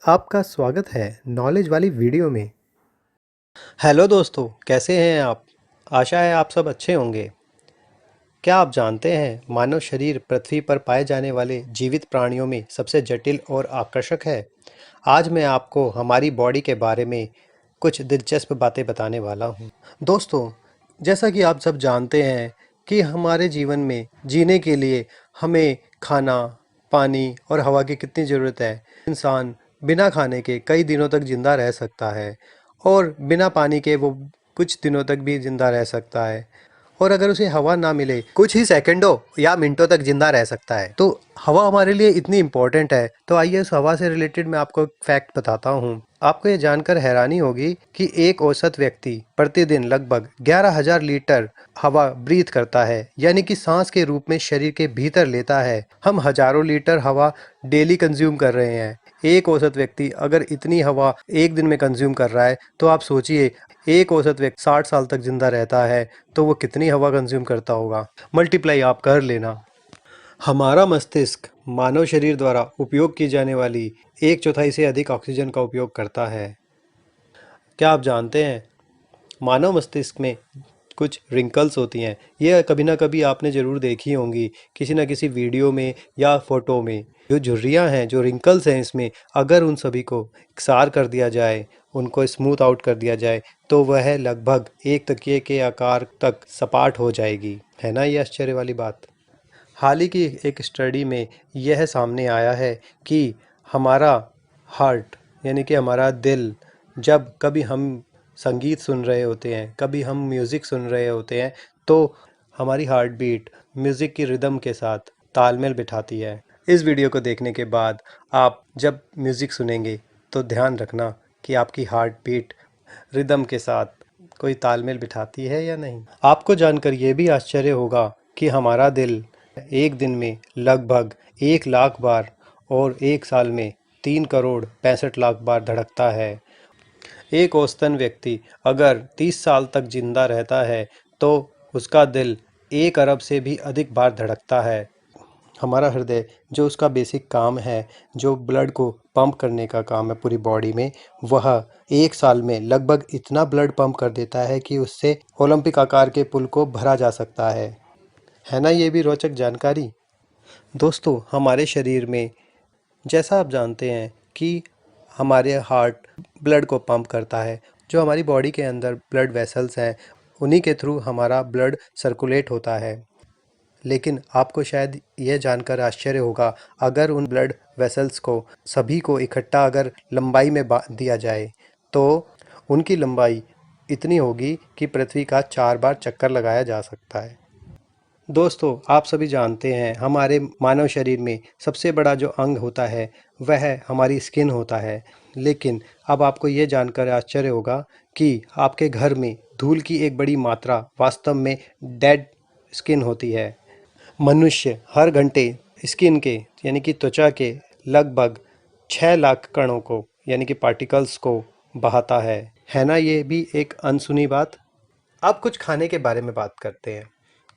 आपका स्वागत है नॉलेज वाली वीडियो में। हेलो दोस्तों, कैसे हैं आप? आशा है आप सब अच्छे होंगे। क्या आप जानते हैं मानव शरीर पृथ्वी पर पाए जाने वाले जीवित प्राणियों में सबसे जटिल और आकर्षक है। आज मैं आपको हमारी बॉडी के बारे में कुछ दिलचस्प बातें बताने वाला हूँ। दोस्तों, जैसा कि आप सब जानते हैं कि हमारे जीवन में जीने के लिए हमें खाना, पानी और हवा की कितनी ज़रूरत है। इंसान बिना खाने के कई दिनों तक ज़िंदा रह सकता है और बिना पानी के वो कुछ दिनों तक भी ज़िंदा रह सकता है। और अगर उसे हवा ना मिले कुछ ही सेकंडों या मिनटों तक जिंदा रह सकता है। तो हवा हमारे लिए इतनी इम्पोर्टेंट है। तो आइए उस हवा से रिलेटेड मैं आपको एक फैक्ट बताता हूँ। आपको ये जानकर हैरानी होगी कि एक औसत व्यक्ति प्रतिदिन लगभग 11,000 लीटर हवा ब्रीथ करता है, यानी कि सांस के रूप में शरीर के भीतर लेता है। हम हजारों लीटर हवा डेली कंज्यूम कर रहे हैं। एक औसत व्यक्ति अगर इतनी हवा एक दिन में कंज्यूम कर रहा है तो आप सोचिए, एक औसत व्यक्ति 60 साल तक जिंदा रहता है तो वो कितनी हवा कंज्यूम करता होगा। मल्टीप्लाई आप कर लेना। हमारा मस्तिष्क मानव शरीर द्वारा उपयोग की जाने वाली एक चौथाई से अधिक ऑक्सीजन का उपयोग करता है। क्या आप जानते हैं मानव मस्तिष्क में कुछ रिंकल्स होती हैं। ये कभी ना कभी आपने ज़रूर देखी होंगी किसी ना किसी वीडियो में या फोटो में। जो झुर्रियाँ हैं, जो रिंकल्स हैं इसमें, अगर उन सभी को इकसार कर दिया जाए, उनको स्मूथ आउट कर दिया जाए तो वह लगभग एक तकिए के आकार तक सपाट हो जाएगी। है ना ये आश्चर्य वाली बात। हाल ही की एक स्टडी में यह सामने आया है कि हमारा हार्ट यानी कि हमारा दिल, जब कभी हम संगीत सुन रहे होते हैं, कभी हम म्यूज़िक सुन रहे होते हैं, तो हमारी हार्ट बीट म्यूज़िक की रिदम के साथ तालमेल बिठाती है। इस वीडियो को देखने के बाद आप जब म्यूज़िक सुनेंगे तो ध्यान रखना कि आपकी हार्ट बीट रिदम के साथ कोई तालमेल बिठाती है या नहीं। आपको जानकर यह भी आश्चर्य होगा कि हमारा दिल एक दिन में लगभग 1 लाख बार और एक साल में 3 करोड़ 65 लाख बार धड़कता है। एक औसतन व्यक्ति अगर 30 साल तक जिंदा रहता है तो उसका दिल 1 अरब से भी अधिक बार धड़कता है। हमारा हृदय जो उसका बेसिक काम है, जो ब्लड को पंप करने का काम है पूरी बॉडी में, वह एक साल में लगभग इतना ब्लड पंप कर देता है कि उससे ओलंपिक आकार के पुल को भरा जा सकता है ना ये भी रोचक जानकारी। दोस्तों, हमारे शरीर में, जैसा आप जानते हैं कि हमारे हार्ट ब्लड को पंप करता है। जो हमारी बॉडी के अंदर ब्लड वेसल्स हैं, उन्हीं के थ्रू हमारा ब्लड सर्कुलेट होता है। लेकिन आपको शायद यह जानकर आश्चर्य होगा, अगर उन ब्लड वेसल्स को सभी को इकट्ठा अगर लंबाई में बांध दिया जाए तो उनकी लंबाई इतनी होगी कि पृथ्वी का 4 बार चक्कर लगाया जा सकता है। दोस्तों, आप सभी जानते हैं हमारे मानव शरीर में सबसे बड़ा जो अंग होता है वह हमारी स्किन होता है। लेकिन अब आपको ये जानकर आश्चर्य होगा कि आपके घर में धूल की एक बड़ी मात्रा वास्तव में डेड स्किन होती है। मनुष्य हर घंटे स्किन के यानी कि त्वचा के लगभग 6 लाख कणों को यानी कि पार्टिकल्स को बहाता है ना ये भी एक अनसुनी बात। अब कुछ खाने के बारे में बात करते हैं।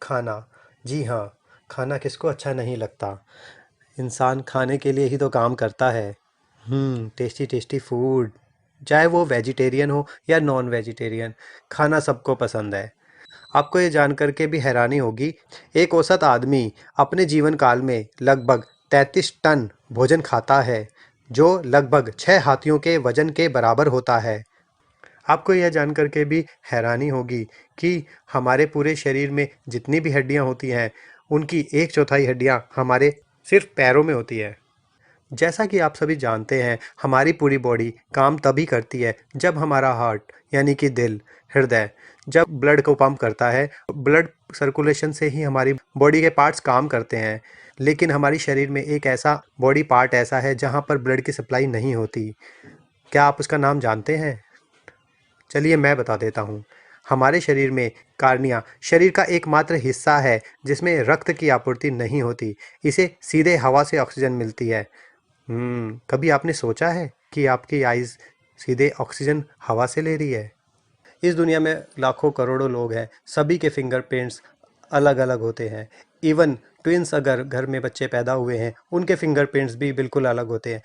खाना, जी हाँ, खाना किसको अच्छा नहीं लगता। इंसान खाने के लिए ही तो काम करता है। टेस्टी टेस्टी फूड, चाहे वो वेजिटेरियन हो या नॉन वेजिटेरियन, खाना सबको पसंद है। आपको ये जानकर के भी हैरानी होगी, एक औसत आदमी अपने जीवन काल में लगभग 33 टन भोजन खाता है, जो लगभग 6 हाथियों के वजन के बराबर होता है। आपको यह जानकर के भी हैरानी होगी कि हमारे पूरे शरीर में जितनी भी हड्डियां होती हैं, उनकी एक चौथाई हड्डियां हमारे सिर्फ पैरों में होती है। जैसा कि आप सभी जानते हैं, हमारी पूरी बॉडी काम तभी करती है जब हमारा हार्ट यानी कि दिल, हृदय, जब ब्लड को पंप करता है। ब्लड सर्कुलेशन से ही हमारी बॉडी के पार्ट्स काम करते हैं। लेकिन हमारी शरीर में एक ऐसा बॉडी पार्ट ऐसा है जहां पर ब्लड की सप्लाई नहीं होती। क्या आप उसका नाम जानते हैं? चलिए मैं बता देता हूँ। हमारे शरीर में कार्निया शरीर का एकमात्र हिस्सा है जिसमें रक्त की आपूर्ति नहीं होती। इसे सीधे हवा से ऑक्सीजन मिलती है। कभी आपने सोचा है कि आपकी आइज़ सीधे ऑक्सीजन हवा से ले रही है? इस दुनिया में लाखों करोड़ों लोग हैं, सभी के फिंगरप्रिंट्स अलग अलग होते हैं। इवन ट्विंस अगर घर में बच्चे पैदा हुए हैं, उनके फिंगरप्रिंट्स भी बिल्कुल अलग होते हैं।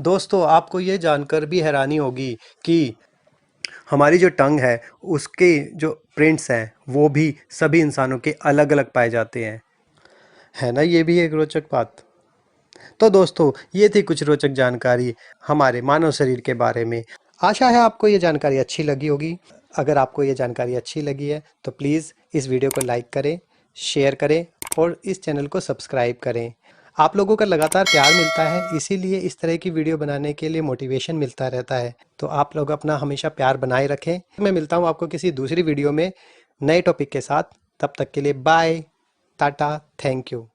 दोस्तों, आपको ये जानकर भी हैरानी होगी कि हमारी जो टंग है उसके जो प्रिंट्स हैं वो भी सभी इंसानों के अलग अलग पाए जाते हैं। है ना, ये भी एक रोचक बात। तो दोस्तों, ये थी कुछ रोचक जानकारी हमारे मानव शरीर के बारे में। आशा है आपको ये जानकारी अच्छी लगी होगी। अगर आपको ये जानकारी अच्छी लगी है तो प्लीज़ इस वीडियो को लाइक करें, शेयर करें और इस चैनल को सब्सक्राइब करें। आप लोगों का लगातार प्यार मिलता है, इसीलिए इस तरह की वीडियो बनाने के लिए मोटिवेशन मिलता रहता है। तो आप लोग अपना हमेशा प्यार बनाए रखें। मैं मिलता हूँ आपको किसी दूसरी वीडियो में नए टॉपिक के साथ। तब तक के लिए बाय, टाटा, थैंक यू।